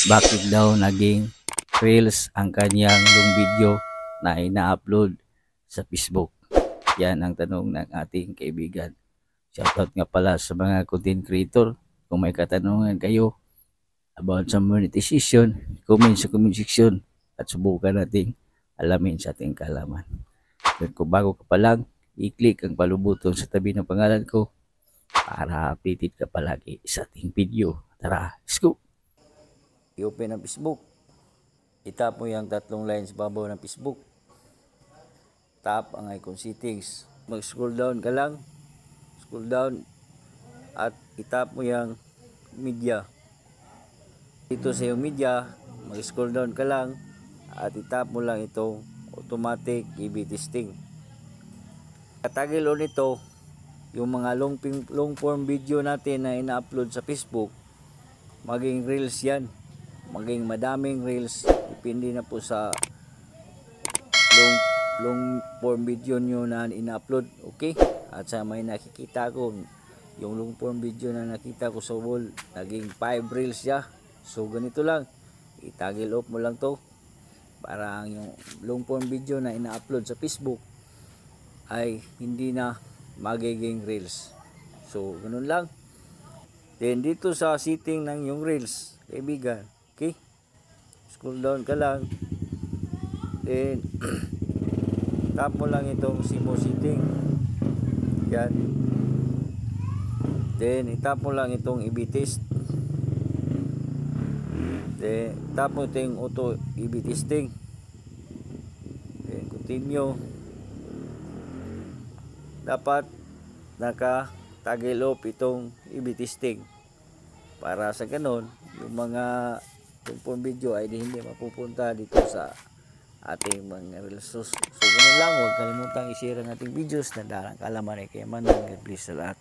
bakit daw naging reels ang kanyang long video na ina-upload sa Facebook? Yan ang tanong ng ating kaibigan. Shoutout nga pala sa mga content creator. Kung may katanungan kayo about sa monetization, comment sa comment section at subukan nating alamin sa ating kaalaman. At kung bago ka pa lang, i-click ang palubuton sa tabi ng pangalan ko para updated ka palagi sa ating video. Tara, let's go! I-open ang Facebook. Itap mo yung tatlong lines babaw ng Facebook. Tap ang icon settings. Mag-scroll down ka lang. Scroll down at itap mo yung media. Dito sa yung media, mag-scroll down ka lang at itap mo lang itong automatic A/B testing. Katagil o nito, yung mga long form video natin na ina-upload sa Facebook, maging reels yan. Maging madaming reels, depende na po sa long form video nyo na ina-upload. Okay? At sa may nakikita ko, yung long form video na nakita ko sa wall, naging 5 reels siya. So ganito lang, i-toggle off mo lang to para yung long form video na ina-upload sa Facebook ay hindi na magiging reels. So ganun lang. Then dito sa setting ng yung reels, kaibigan, okay, scroll down ka lang, then tap mo lang itong Simo setting yan, then itap mo lang itong A/B test, then tap mo itong auto A/B testing, then continue. Dapat naka toggle off itong A/B testing para sa ganon yung mga long video ay hindi mapupunta dito sa ating mga reels. So ganun lang, huwag kalimutang i-share ang ating videos na dalang kaalaman ay kayamanan. God bless sa lahat.